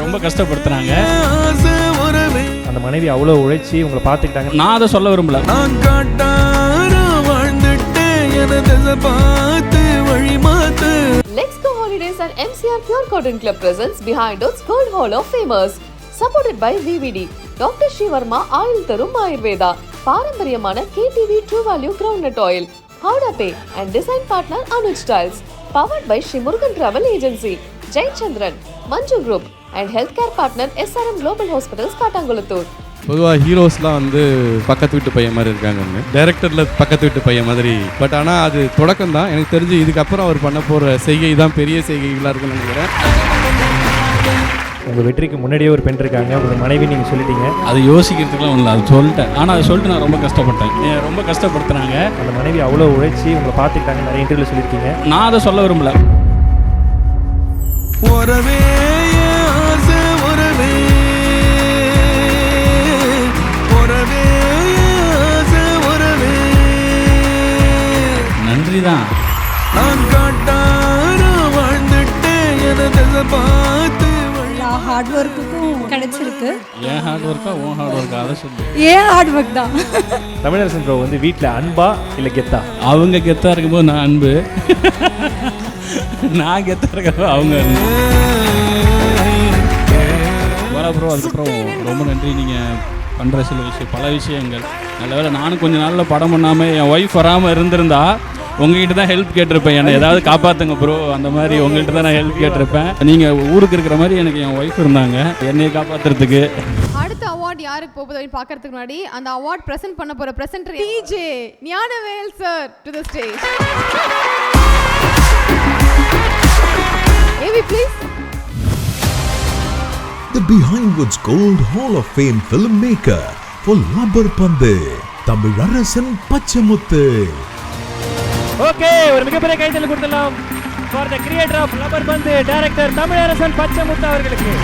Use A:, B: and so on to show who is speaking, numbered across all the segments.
A: ரொம்ப கஷ்டப்படுத்துனாங்க.
B: அந்த மனைவி அவ்வளோ உழைச்சி உங்களை பார்த்துக்கிட்டாங்க.
A: நான் அதை சொல்ல விரும்பல.
C: Let's Go Holidays and MCR Pure Cotton Club presents Behind Oats Gold Hall of Famers. Supported by VVD, Dr. Shivarma Oil Tarum Ayurveda, பாரம்பரியமான KTV True Value Groundnut Oil, Howda Pay and Design Partner Anuj Styles. Powered by Shri Murugan Travel Agency, Jai Chandran, Manju Group and Healthcare Partner SRM Global Hospitals, Katangulattur.
D: பொதுவாக ஹீரோஸ்லாம் வந்து பக்கத்து வீட்டு பையன் மாதிரி இருக்காங்க, டைரக்டரில் பக்கத்து வீட்டு பையன் மாதிரி. பட் ஆனால் அது தொடக்கம் தான். எனக்கு தெரிஞ்சு இதுக்கப்புறம் அவர் பண்ண போகிற செய்கை தான் பெரிய செய்கைகளாக இருக்குன்னு நினைக்கிறேன்.
B: உங்கள் வெற்றிக்கு முன்னாடியே ஒரு பெண் இருக்காங்க, உங்கள் மனைவி நீங்கள் சொல்லிட்டீங்க.
A: அது யோசிக்கிறதுக்குலாம் ஒன்றும், அது சொல்லிட்டேன். ஆனால் அதை சொல்லிட்டு நான் ரொம்ப கஷ்டப்பட்டேன். ரொம்ப கஷ்டப்படுத்துனாங்க.
B: அந்த மனைவி அவ்வளோ உழைச்சி உங்களை பார்த்துக்கிட்டாங்க, நிறைய இன்டர்வியூவில் சொல்லியிருக்கீங்க.
A: நான் அதை சொல்ல விரும்பல. நன்றி தான்.
E: ஹார்ட் ஒர்க்குக்கும் கிடைச்சிருக்கு.
A: ஏன் ஹார்ட் ஒர்க்கா உன் ஹார்ட் ஒர்க்கா அதை சொல்லு.
E: ஏன் ஹார்ட் ஒர்க் தான்.
B: தமிழரசன் ப்ரோ வந்து வீட்டில் அன்பா இல்லை கெத்தா?
A: அவங்க கெத்தாக இருக்கும்போது நான் அன்பு, நான் கெத்தாக இருக்கிறப்ப அவங்க அன்பு. வர ப்ரோ, அதுக்கப்புறம் ரொம்ப நன்றி. நீங்கள் பண்ணுற சில விஷயம், பல விஷயங்கள் நல்ல வேலை. நானும் கொஞ்சம் நாளில் படம் பண்ணாமல் என் ஒய்ஃப் வராமல் இருந்திருந்தா உங்ககிட்ட தான் ஹெல்ப் கேட்டிருப்பேன். என்னை ஏதாவது காப்பாற்றுங்க ப்ரோ, அந்த மாதிரி உங்கள்கிட்ட தான் நான் ஹெல்ப் கேட்டிருப்பேன். நீங்கள் ஊருக்கு இருக்கிற மாதிரி எனக்கு என் ஒய்ஃப் இருந்தாங்க என்னையை காப்பாற்றுறதுக்கு.
F: அடுத்த அவார்ட் யாருக்கு போகுது அப்படின்னு பார்க்கறதுக்கு முன்னாடி அந்த அவார்ட் பிரசன்ட் பண்ண போகிற presenter DJ Gnanavel sir to the stage. AV please.
G: The Behind Woods Gold Hall of Fame filmmaker for Labbar Pande, Tamilarasan Pachamuthu.
B: Okay, ஒரு மிகப்பெரிய கைத்தட்டல் கொடுக்கலாம் for the creator of Lubber Pandhu, director Tamilarasan Pachamuthu அவர்களுக்கு.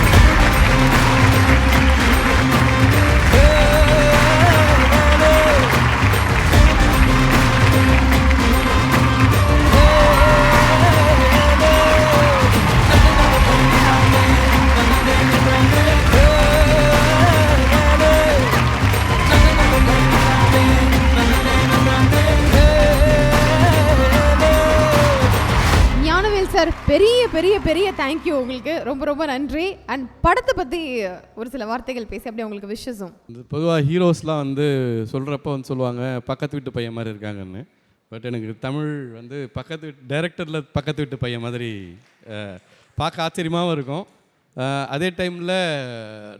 F: சார் பெரிய பெரிய பெரிய தேங்க்யூ உங்களுக்கு, ரொம்ப ரொம்ப நன்றி. அண்ட் படத்தை பற்றி ஒரு சில வார்த்தைகள் பேசி அப்படியே உங்களுக்கு விஷஸும்.
D: பொதுவாக ஹீரோஸ்லாம் வந்து சொல்கிறப்ப வந்து சொல்லுவாங்க பக்கத்து வீட்டு பையன் மாதிரி இருக்காங்கன்னு. பட் எனக்கு தமிழ் வந்து பக்கத்து வீட்டு டைரக்டரில் பக்கத்து வீட்டு பையன் மாதிரி பார்க்க ஆச்சரியமாகவும் இருக்கும். அதே டைமில்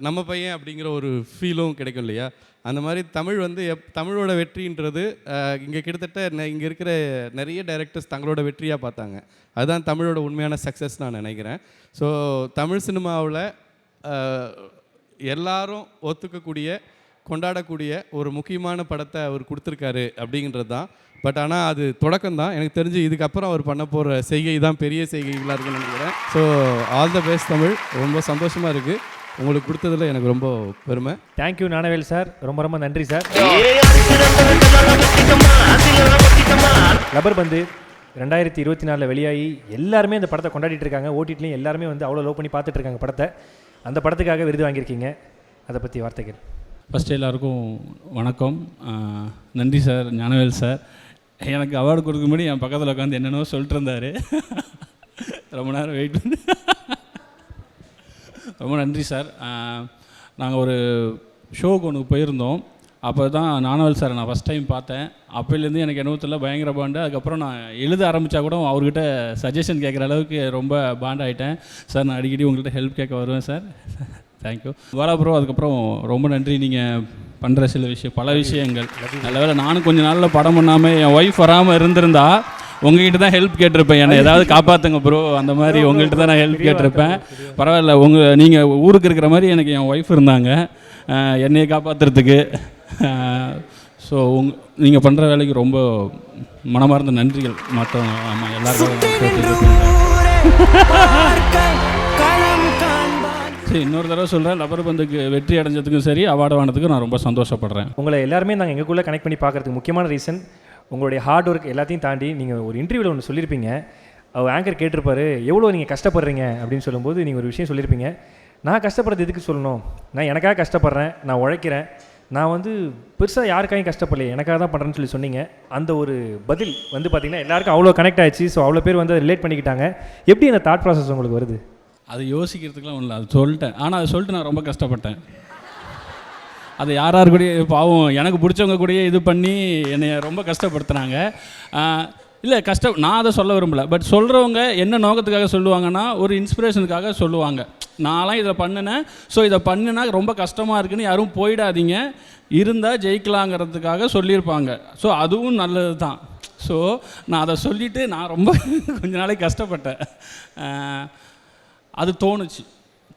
D: நம்ம பையன் அப்படிங்கிற ஒரு ஃபீலும் கிடைக்கும் இல்லையா? அந்த மாதிரி தமிழ் வந்து தமிழோட வெற்றின்றது இங்கே கிட்டத்தட்ட இங்கே இருக்கிற நிறைய டைரக்டர்ஸ் தங்களோட வெற்றியாக பார்த்தாங்க. அதுதான் தமிழோட உண்மையான சக்ஸஸ் நான் நினைக்கிறேன். ஸோ தமிழ் சினிமாவில் எல்லாரும் ஒத்துக்கக்கூடிய கொண்டாடக்கூடிய ஒரு முக்கியமான படத்தை அவர் கொடுத்துருக்காரு அப்படிங்கிறது தான். பட் ஆனால் அது தொடக்கம் தான். எனக்கு தெரிஞ்சு இதுக்கப்புறம் அவர் பண்ண போகிற செய்கை தான் பெரிய செய்கைகளாக இருக்குன்னு நினைக்கிறேன். So all the best Tamil. ரொம்ப சந்தோஷமாக இருக்குது உங்களுக்கு கொடுத்ததில், எனக்கு ரொம்ப பெருமை.
B: தேங்க்யூ ஞானவேல் சார், ரொம்ப ரொம்ப நன்றி சார். லப்பர் பந்து 2024 வெளியாகி எல்லாருமே இந்த படத்தை கொண்டாடிட்டு இருக்காங்க. ஓடிடிலையும் எல்லாருமே வந்து அவ்வளோ லவ் பண்ணி பார்த்துட்டு இருக்காங்க படத்தை. அந்த படத்துக்காக விருது வாங்கியிருக்கீங்க, அதை பற்றி வார்த்தைகள்.
A: ஃபஸ்ட்டு எல்லாருக்கும் வணக்கம். நன்றி சார், ஞானவேல் சார். எனக்கு அவார்டு கொடுக்க முன்னாடி என் பக்கத்தில் உட்காந்து என்னென்னோ சொல்லிட்டு இருந்தார். ரொம்ப நேரம் வெயிட் பண்ணி. ரொம்ப நன்றி சார். நாங்கள் ஒரு ஷோக்கு ஒன்று போயிருந்தோம். அப்போ தான் ஞானவேல் சாரை நான் ஃபஸ்ட் டைம் பார்த்தேன். அப்போலேருந்து எனக்கு என்னவத்தில் பயங்கர பாண்டு. அதுக்கப்புறம் நான் எழுத ஆரம்பித்தா கூட அவர்கிட்ட சஜஷன் கேட்குற அளவுக்கு ரொம்ப பாண்ட் ஆகிட்டேன். சார் நான் அடிக்கடி உங்கள்கிட்ட ஹெல்ப் கேட்க வருவேன் சார். தேங்க்யூ. வரா ப்ரோ, அதுக்கப்புறம் ரொம்ப நன்றி. நீங்கள் பண்ணுற சில விஷயம், பல விஷயங்கள் நல்ல வேலை. நானும் கொஞ்சம் நாளில் படம் பண்ணாமல் என் ஒய்ஃப் வராமல் இருந்திருந்தா உங்ககிட்ட தான் ஹெல்ப் கேட்டிருப்பேன். என்னை ஏதாவது காப்பாற்றுங்க ப்ரோ, அந்த மாதிரி உங்கள்கிட்ட தான் நான் ஹெல்ப் கேட்டிருப்பேன். பரவாயில்ல, நீங்கள் ஊருக்கு இருக்கிற மாதிரி எனக்கு என் ஒய்ஃப் இருந்தாங்க என்னையை காப்பாற்றுறதுக்கு. ஸோ நீங்கள் பண்ணுற வேலைக்கு ரொம்ப மனமார்ந்த நன்றிகள். மற்ற ஆமாம் எல்லாருக்கும். சரி, இன்னொரு தடவை சொல்கிறேன், லப்பர் பந்துக்கு வெற்றி அடைஞ்சதுக்கும் சரி, அவார்டு வாங்கினதுக்கும் நான் ரொம்ப சந்தோஷப்படுறேன்.
B: உங்களை எல்லாருமே நாங்கள் எங்களுக்குள்ளே கனெக்ட் பண்ணி பார்க்குறதுக்கு முக்கியமான ரீசன் உங்களுடைய ஹார்ட் ஒர்க் எல்லாத்தையும் தாண்டி. நீங்கள் ஒரு இன்டர்வியூவில் ஒன்று சொல்லியிருப்பீங்க, அவர் ஆங்கர் கேட்டிருப்பாரு எவ்வளோ நீங்கள் கஷ்டப்படுறீங்க அப்படின்னு சொல்லும்போது நீங்கள் ஒரு விஷயம் சொல்லியிருப்பீங்க, நான் கஷ்டப்படுறது எதுக்கு சொல்லணும், நான் எனக்காக கஷ்டப்படுறேன், நான் உழைக்கிறேன், நான் வந்து பெருசாக யாருக்காகவும் கஷ்டப்படலையே, எனக்காக தான் பண்ணுறேன்னு சொல்லி சொன்னீங்க. அந்த ஒரு பதில் வந்து பார்த்திங்கன்னா எல்லாருக்கும் அவ்வளோ கனெக்ட் ஆகிடுச்சு. ஸோ அவ்வளோ பேர் வந்து ரிலேட் பண்ணிக்கிட்டாங்க. எப்படி அந்த தாட் ப்ராசஸ் உங்களுக்கு வருது?
A: அது யோசிக்கிறதுக்குலாம் ஒன்றும் இல்லை, அது சொல்லிட்டேன். ஆனால் அதை சொல்லிட்டு நான் ரொம்ப கஷ்டப்பட்டேன். அது யார் கூடயே பாவம் எனக்கு பிடிச்சவங்க கூடயே இது பண்ணி என்னை ரொம்ப கஷ்டப்படுத்துனாங்க. இல்லை நான் அதை சொல்ல விரும்பலை. பட் சொல்கிறவங்க என்ன நோக்கத்துக்காக சொல்லுவாங்கன்னா ஒரு இன்ஸ்பிரேஷனுக்காக சொல்லுவாங்க. நான்லாம் இதை பண்ணினேன், ஸோ இதை பண்ணினா ரொம்ப கஷ்டமாக இருக்குன்னு யாரும் போயிடாதீங்க, இருந்தால் ஜெயிக்கலாங்கிறதுக்காக சொல்லியிருப்பாங்க. ஸோ அதுவும் நல்லது தான். ஸோ நான் அதை சொல்லிவிட்டு நான் ரொம்ப கொஞ்ச நாளைக்கு கஷ்டப்பட்டேன். அது தோணுச்சு,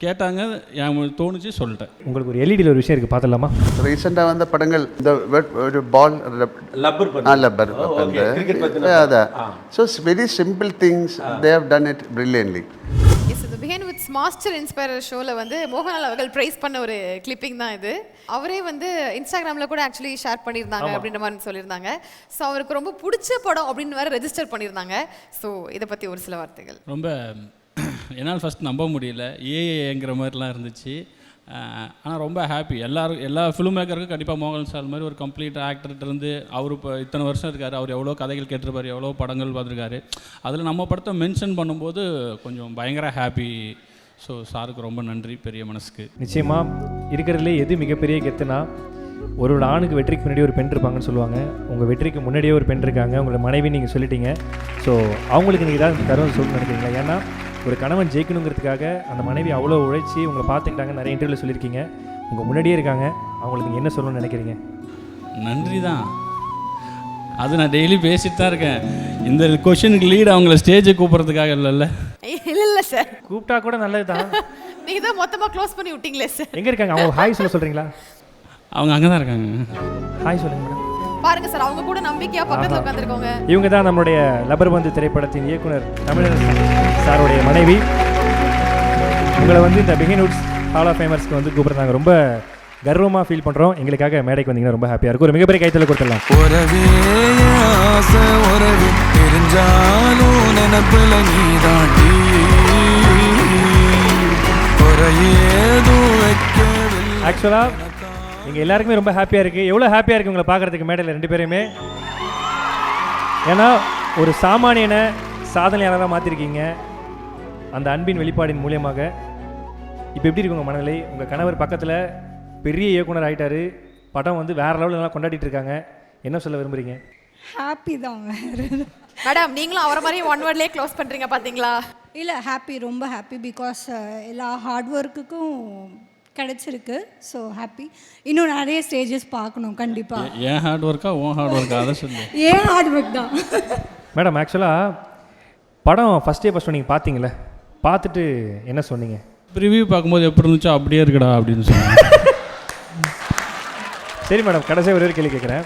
A: கேட்டாங்க, எனக்கு தோணுச்சு, சொல்லிட்டேன்.
B: உங்களுக்கு ஒரு எல்இடியில் ஒரு விஷயம் இருக்குது, பார்த்துடலாமா?
H: ரீசெண்டாக வந்த படங்கள் இந்த ஒரு பால் லப்பர் அதான். So very simple things they have done it brilliantly.
F: இந்த பிஹைண்ட் வித் மாஸ்டர் இன்ஸ்பைரர் ஷோவில் வந்து மோகன்லால் அவர்கள் ப்ரைஸ் பண்ண ஒரு கிளிப்பிங் தான் இது. அவரே வந்து இன்ஸ்டாகிராமில் கூட ஆக்சுவலி ஷேர் பண்ணியிருந்தாங்க அப்படின்ற மாதிரி சொல்லியிருந்தாங்க. ஸோ அவருக்கு ரொம்ப பிடிச்ச படம் அப்படின்னு வேறு ரெஜிஸ்டர் பண்ணியிருந்தாங்க. ஸோ இதை பற்றி ஒரு சில வார்த்தைகள். ரொம்ப
A: என்னால் ஃபஸ்ட் நம்ப முடியல, ஏங்கிற மாதிரிலாம் இருந்துச்சு. ஆனால் ரொம்ப ஹாப்பி. எல்லா ஃபிலிம் மேக்கருக்கும் கண்டிப்பாக மோகன் சார் மாதிரி ஒரு கம்ப்ளீட் ஆக்டர்கிட்ட இருந்து அவர் இப்போ இத்தனை வருஷம் இருக்கார், அவர் எவ்வளோ கதைகள் கேட்டிருப்பார், எவ்வளோ படங்கள் பார்த்துருக்காரு. அதில் நம்ம படத்தை மென்ஷன் பண்ணும்போது கொஞ்சம் பயங்கர ஹாப்பி. ஸோ சாருக்கு ரொம்ப நன்றி, பெரிய மனசுக்கு.
B: நிச்சயமாக இருக்கிறதுலே எது மிகப்பெரிய கெத்துனா, ஒரு ஆணுக்கு வெற்றிக்கு முன்னாடி ஒரு பெண் இருப்பாங்கன்னு சொல்லுவாங்க. உங்கள் வெற்றிக்கு முன்னாடியே ஒரு பெண் இருக்காங்க, உங்களோட மனைவி நீங்கள் சொல்லிட்டீங்க. ஸோ அவங்களுக்கு நீங்கள் ஏதாவது தருணம் சொல்லணும்னு நினைக்கிறீங்களா? ஏன்னா ஒரு கணவன் ஜெயிக்கணுங்கிறதுக்காக அந்த மனைவி அவ்வளோ உழைச்சி உங்களை பார்த்துக்கிட்டாங்க, நிறைய இன்டர்வியூவில் சொல்லியிருக்கீங்க. உங்கள் முன்னாடியே இருக்காங்க, அவங்களுக்கு நீங்கள் என்ன சொல்லணும்னு நினைக்கிறீங்க?
A: நன்றி தான். அது நான் டெய்லி பேசிட்டு தான் இருக்கேன். இந்த கொஷனுக்கு லீட் அவங்கள ஸ்டேஜுக்கு கூப்பிட்றதுக்காக இல்லைல்ல.
F: இல்லை சார்,
B: கூப்பிட்டா கூட நல்லது தான்.
F: நீங்கள் தான் மொத்தமாக க்ளோஸ் பண்ணி விட்டீங்களே சார்.
B: எங்கே இருக்காங்க அவங்க? ஹாய் சொல்ல சொல்கிறீங்களா?
A: அவங்க அங்கே தான் இருக்காங்க.
B: ஹாய் சொல்லுங்க மேடம்.
F: பாருங்க சார், அவங்க கூட நம்பிக்கையா பக்கத்துல உட்கார்ந்திருக்காங்க.
B: இவங்க தான் நம்மளுடைய லப்பர் பந்து திரைப்படத்தின் இயக்குனர் தமிழரசன் சாருடைய மனைவி. உங்களை வந்து இந்த பிஹைண்ட் வுட்ஸ் ஹால் ஆஃப் ஃபேமர்ஸ்க்கு வந்து கூப்பிட்றாங்க. ரொம்ப கர்வமாக ஃபீல் பண்ணுறோம். எங்களுக்காக மேடைக்கு வந்தீங்கன்னா ரொம்ப ஹாப்பியாக இருக்கும். ஒரு மிகப்பெரிய கைத்தல கொடுத்துடலாம். ஆக்சுவலாக எங்கள் எல்லாருக்குமே ரொம்ப ஹாப்பியாக இருக்குது. எவ்வளோ ஹாப்பியாக இருக்குது உங்களை பார்க்குறதுக்கு மேடையில் ரெண்டு பேருமே. ஏன்னா ஒரு சாமானியனை சாதனையாளராக மாற்றிருக்கீங்க அந்த அன்பின் வெளிப்பாடின் மூலியமாக. இப்போ எப்படி இருக்கு உங்கள் மனநிலை? உங்கள் கணவர் பக்கத்தில் பெரிய இயக்குனர் ஆகிட்டாரு, படம் வந்து வேறு லெவலில் நல்லா கொண்டாடிட்டு இருக்காங்க. என்ன சொல்ல விரும்புகிறீங்க?
E: ஹாப்பி தான்.
F: மேடம், நீங்களும் அவரை மாதிரி ஒன் வேர்ட்லேயே க்ளோஸ் பண்ணுறீங்க பார்த்தீங்களா?
E: இல்லை, ஹாப்பி, ரொம்ப ஹாப்பி. பிகாஸ் எல்லா ஹார்ட் ஒர்க்குக்கும் கிடச்சிருக்கு. So happy. இன்னும் நிறைய ஸ்டேஜஸ் பார்க்கணும் கண்டிப்பாக.
A: ஏன் ஹார்ட் ஒர்க்கா ஓன் ஹார்ட் ஒர்க்கா அதை சொல்லு.
E: ஏன் ஹார்ட் ஒர்க் தான்.
B: மேடம், ஆக்சுவலாக படம் ஃபஸ்ட் நீங்கள் பார்த்தீங்களே, பார்த்துட்டு என்ன சொன்னீங்க?
A: ரிவ்யூ பார்க்கும்போது எப்படி இருந்துச்சோ அப்படியே இருக்குடா அப்படின்னு சொன்னேன்.
B: சரி மேடம், கடைசியாக ஒரு கேள்வி கேட்குறேன்.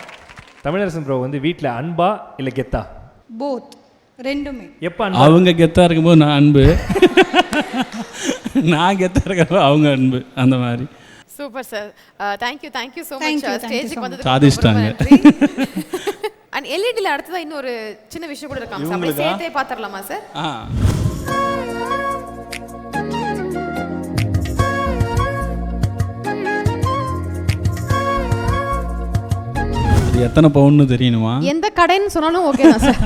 B: தமிழரசன் ப்ரோ வந்து வீட்டில் அன்பா இல்லை கெத்தா?
E: போத், ரெண்டுமே.
B: எப்போ
A: அவங்க கெத்தாக இருக்கும்போது நான் அன்பு, நான் கெத்தாக இருக்கிறப்போ அவங்க அன்பு, அந்த மாதிரி.
F: Super sir, thank you so much. ஸ்டேஜுக்கு வந்து
A: சாதிச்சிட்டாங்க.
F: அண்ட் எல்இடியில் அடுத்ததாக இன்னொரு சின்ன விஷயம் கூட இருக்காங்க சார், சேர்த்தே பார்த்துடலாமா சார்?
A: எத்தனை பவுன்னு தெரியணுமா?
F: எந்த கடைன்னு சொன்னாலும் ஓகே தான் சார்.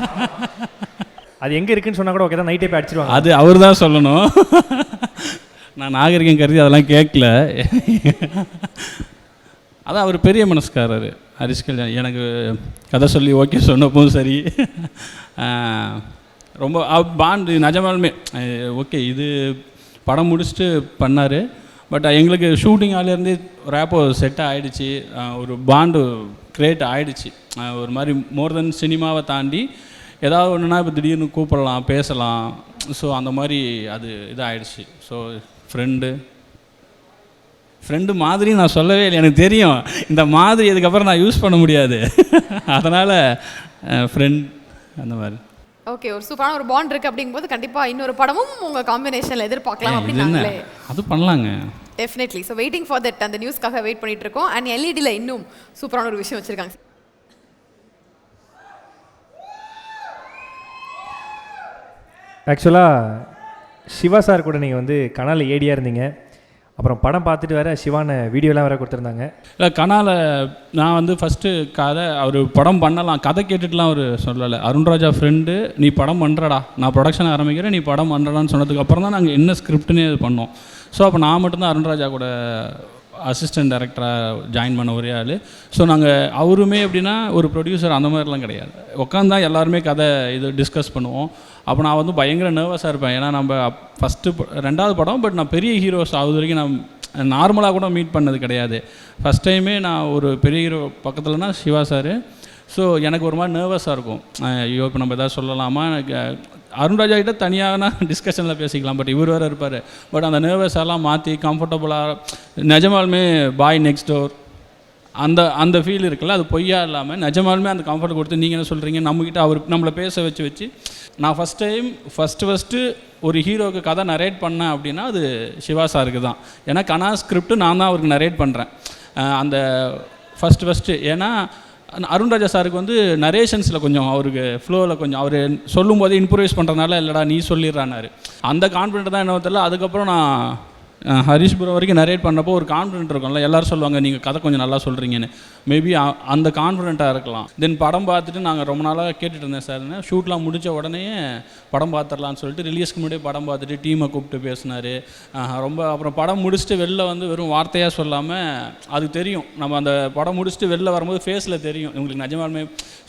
B: அது எங்கே இருக்குன்னு சொன்னால் கூட ஓகே தான், நைட்டே போய் அடிச்சிருவாங்க.
A: அது அவர் தான் சொல்லணும். நான் நாகரிகம் கருதி அதெல்லாம் கேட்கல. அதான் அவர் பெரிய மனசுக்காரர் ஹரிஷ் கல்யாண். எனக்கு கதை சொல்லி ஓகே சொன்னப்பவும் சரி, ரொம்ப பாண்டு நிஜமாலுமே ஓகே. இது படம் முடிச்சுட்டு பண்ணார். பட் எங்களுக்கு ஷூட்டிங் ஆலேருந்தே ரேப்போ செட்டாக ஆகிடுச்சு, ஒரு பாண்டு க்ரியேட் ஆகிடுச்சு. ஒரு மாதிரி மோர் தென் சினிமாவை தாண்டி ஏதாவது ஒன்றுனா இப்போ திடீர்னு கூப்பிடலாம், பேசலாம். ஸோ அந்த மாதிரி அது இதாகிடுச்சு. ஸோ ஃப்ரெண்டு மாதிரி நான் சொல்லவே இல்லை. எனக்கு தெரியும் இந்த மாதிரி இதுக்கப்புறம் நான் யூஸ் பண்ண முடியாது. அதனால் ஃப்ரெண்ட் அந்த மாதிரி.
F: ஓகே, ஒரு சூப்பரான ஒரு பாண்ட் இருக்குது அப்படிங்கும்போது கண்டிப்பாக இன்னொரு படமும் உங்கள் காம்பினேஷனில் எதிர்பார்க்கலாம் அப்படின்னாங்களே.
A: அது பண்ணலாங்க
F: definitely. So waiting for that, அந்த நியூஸ்க்காக வெயிட் பண்ணிட்டு இருக்கோம். அண்ட் எல்இடியில் இன்னும் சூப்பரான ஒரு விஷயம் வச்சுருக்காங்க.
B: ஆக்சுவலாக சிவா சார் கூட நீங்கள் வந்து கனாலில் ஏடியாக இருந்தீங்க. அப்புறம் படம் பார்த்துட்டு வேறு சிவான வீடியோலாம் வேறு கொடுத்துருந்தாங்க.
A: இல்லை கனால நான் வந்து ஃபஸ்ட்டு கதை அவர் படம் பண்ணலாம் கதை கேட்டுட்டுலாம் அவர் சொல்லலை. அருண்ராஜா ஃப்ரெண்டு நீ படம் பண்ணுறடா, நான் ப்ரொடக்ஷன் ஆரம்பிக்கிறேன், நீ படம் பண்ணுறடான்னு சொன்னதுக்கப்புறம் தான் நாங்கள் என்ன ஸ்கிரிப்ட்னே இது பண்ணோம். ஸோ அப்போ நான் மட்டும்தான் அருண்ராஜா கூட அசிஸ்டன்ட் டைரக்டராக ஜாயின் பண்ண ஒரே ஆள். ஸோ நாங்கள் அவருமே எப்படின்னா ஒரு ப்ரொடியூசர் அந்த மாதிரிலாம் கிடையாது. உட்காந்தா எல்லாருமே கதை இது டிஸ்கஸ் பண்ணுவோம். அப்போ நான் வந்து பயங்கர நர்வஸாக இருப்பேன். ஏன்னா நம்ம ஃபஸ்ட்டு 2வது படம், பட் நான் பெரிய ஹீரோஸ் அது வரைக்கும் நான் நார்மலாக கூட மீட் பண்ணது கிடையாது. ஃபஸ்ட் டைமே நான் ஒரு பெரிய ஹீரோ பக்கத்துலனா சிவா சார். ஸோ எனக்கு ஒரு மாதிரி நர்வஸாக இருக்கும். ஐயோ இப்போ நம்ம எதாவது சொல்லலாமா, எனக்கு அருண்ராஜா கிட்ட தனியாக டிஸ்கஷனில் பேசிக்கலாம், பட் இவர் வேறு இருப்பார். பட் அந்த நர்வஸ் எல்லாம் மாற்றி கம்ஃபர்டபுளாக நிஜமாலுமே பாய் நெக்ஸ்ட் டோர் அந்த ஃபீல் இருக்குல்ல, அது பொய்யா இல்லாமல் நிஜமாலுமே அந்த கம்ஃபர்ட் கொடுத்து நீங்கள் என்ன சொல்கிறீங்க நம்மக்கிட்ட அவர் நம்மளை பேச வச்சு நான் ஃபஸ்ட்டு ஒரு ஹீரோவுக்கு கதை நரேட் பண்ணேன் அப்படின்னா அது சிவா சாருக்கு தான். ஏன்னா கனா ஸ்கிரிப்ட் நான் தான் அவருக்கு நரேட் பண்ணுறேன் அந்த ஃபஸ்ட்டு. ஏன்னா அருண்ராஜா சாருக்கு வந்து நரேஷன்ஸில் கொஞ்சம் அவருக்கு ஃப்ளோவில் கொஞ்சம் அவர் சொல்லும் போதே இம்ப்ரூவைஸ் பண்ணுறதுனால இல்லைடா நீ சொல்லிடுறான்னாரு. அந்த கான்ஃபிடென்ட் தான் என்ன தெரியல. அதுக்கப்புறம் நான் ஹரிஷ் ப்ரோ வரைக்கும் நரேட் பண்ணப்போ ஒரு கான்ஃபிடென்ட் இருக்கும்ல, எல்லோரும் சொல்லுவாங்க நீங்கள் கதை கொஞ்சம் நல்லா சொல்கிறீங்கன்னு. மேபி அந்த கான்ஃபிடென்ட்டாக இருக்கலாம். தென் படம் பார்த்துட்டு நாங்கள் ரொம்ப நாளாக கேட்டுட்டு இருந்தேன் சார்னு. ஷூட்லாம் முடித்த உடனே படம் பார்த்துடலான்னு சொல்லிட்டு ரிலீஸ்க்கு முன்னாடியே படம் பார்த்துட்டு டீமை கூப்பிட்டு பேசினார். ரொம்ப அப்புறம் படம் முடிச்சுட்டு வெளில வந்து வெறும் வார்த்தையாக சொல்லாமல் அது தெரியும், நம்ம அந்த படம் முடிச்சுட்டு வெளில வரும்போது ஃபேஸில் தெரியும் உங்களுக்கு நிஜமாலுமே.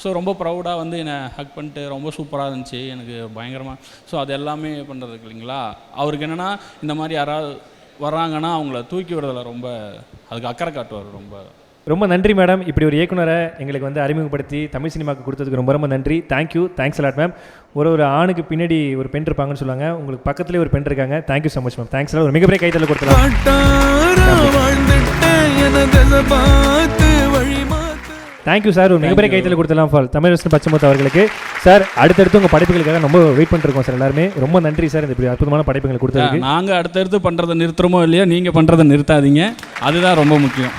A: ஸோ ரொம்ப ப்ரௌடாக வந்து என்னை ஹக் பண்ணிட்டு ரொம்ப சூப்பராக இருந்துச்சு எனக்கு பயங்கரமாக. ஸோ அது எல்லாமே பண்ணுறதுக்கு இல்லைங்களா, அவருக்கு என்னென்னா இந்த மாதிரி யாராவது வர்றாங்கன்னா அவங்கள தூக்கி விடுறதில் ரொம்ப அதுக்கு அக்கறை காட்டுவார்.
B: ரொம்ப நன்றி மேடம். இப்படி ஒரு இயக்குனரை எங்களுக்கு வந்து அறிமுகப்படுத்தி தமிழ் சினிமாவுக்கு கொடுத்ததுக்கு ரொம்ப நன்றி. Thanks a lot ma'am. ஒரு ஆணுக்கு பின்னாடி ஒரு பெண் இருப்பாங்கன்னு சொல்லுவாங்க, உங்களுக்கு பக்கத்துலேயே ஒரு பெண் இருக்காங்க. Thank you so much ma'am. Thanks a lot. ஒரு மிகப்பெரிய கைத்தல கொடுத்துருவாங்க. Thank you sir. ஒரு மிகப்பெரிய கைத்தல கொடுத்துலாம் ஃபால் தமிழரசன் பச்சைமுத்து அவர்களுக்கு. சார் அடுத்தடுத்து உங்கள் படைப்புகளுக்காக ரொம்ப வெயிட் பண்ணிருக்கோம் சார் எல்லாருமே. ரொம்ப நன்றி சார் இந்த இப்படி அற்புதமான படைப்புகளை கொடுத்ததுக்கு.
A: நாங்கள் அடுத்தடுத்து பண்ணுறதை நிறுத்துறோமோ இல்லையா, நீங்கள் பண்ணுறதை நிறுத்தாதீங்க, அதுதான் ரொம்ப முக்கியம்.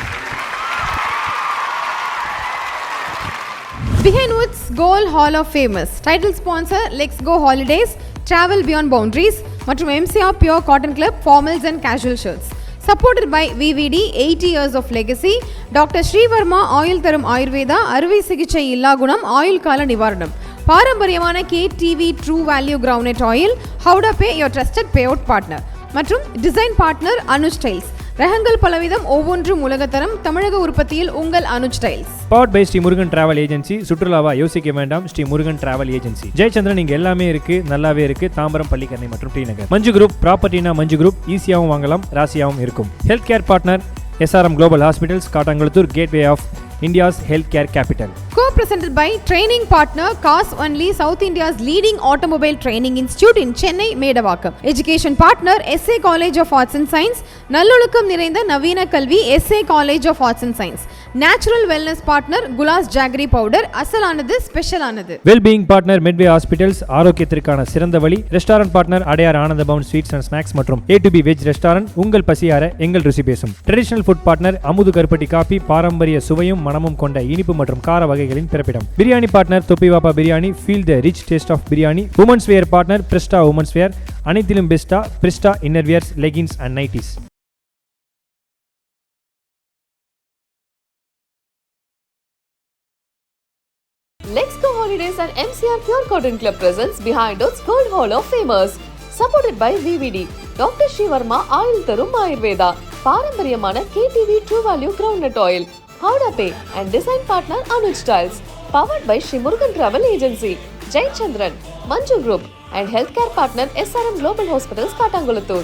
F: Behind Woods Gold Hall of Famers title sponsor Let's Go Holidays, Travel Beyond Boundaries மற்றும் MCR Pure Cotton Club Formals and Casual Shirts. Supported by VVD 80 years of legacy, Dr. Srivarma Oil Tharum Ayurveda அறுவை சிகிச்சை இல்லா குணம் ஆயுள் கால நிவாரணம், பாரம்பரியமான KTV True Value Groundnut Oil, Howda Pay your trusted payout partner மற்றும் டிசைன் பார்ட்னர் அனுஜ் ஸ்டைல்ஸ். ரகங்கள் பலவிதம் ஒவ்வொன்றும் உலகத்தரம், தமிழக உற்பத்தியில் உங்கள் Anuj styles.
B: Powered by Sri Murugan travel agency. சுற்றுலாவா யோசிக்க வேண்டாம், ஸ்ரீ முருகன் டிராவல் ஏஜென்சி. ஜெயச்சந்திரன் இங்கே எல்லாமே இருக்கு, நல்லாவே இருக்கு. தாம்பரம், பள்ளிக்கரணை மற்றும் டி நகர். மஞ்சு குரூப் ப்ராப்பர்ட்டினா மஞ்சு குரூப் ஈஸியாகவும் வாங்கலாம், ராசியாகவும் இருக்கும். Health care partner SRM Global Hospitals, Kattankulathur, gateway of India's healthcare capital.
F: Co-presented by training partner Cars Only, South India's leading automobile training institute in Chennai, Medavakkam. Education partner SA College of Arts and Science, நல்லொழுக்கம் நிறைந்த நவீன கல்வி SA College of Arts and Science. Natural wellness partner Gulas Jaggery powder, அசலானது ஸ்பெஷலானது.
B: Well-being partner Medway Hospitals, ஆரோக்கியத்திற்கான சிறந்த வழி. Restaurant partner Adyar Ananda Pawan sweets and snacks மற்றும் A2B veg restaurant, உங்கள் பசியார எங்கள் ருசி பேசும். ட்ரெடிஷனல் ஃபுட் பார்ட்னர் அமுது கருப்பட்டி காபி, பாரம்பரிய சுவையும் மனமும் கொண்ட இனிப்பு மற்றும் கார வகைகளின் பிறப்பிடம். Biryani partner Thoppi Vappa biryani, feel the rich taste of biryani. Women's wear partner Prista women's wear, அனைத்திலும் பெஸ்டா Prista inner wears, leggings and nighties.
C: Let's Go Holidays and MCR Pure Cotton Club presents Behind Woods Gold Hall of Famers. Supported by VVD, Dr. Srivarma Oil Tharum Ayurveda, பாரம்பரியமான KTV True Value Groundnut Oil, Howda Pay and design partner Anuj Styles. Powered by Sri Murugan Travel Agency, Jay Chandran, Manju Group and healthcare partner SRM Global Hospitals, Kattangulathur.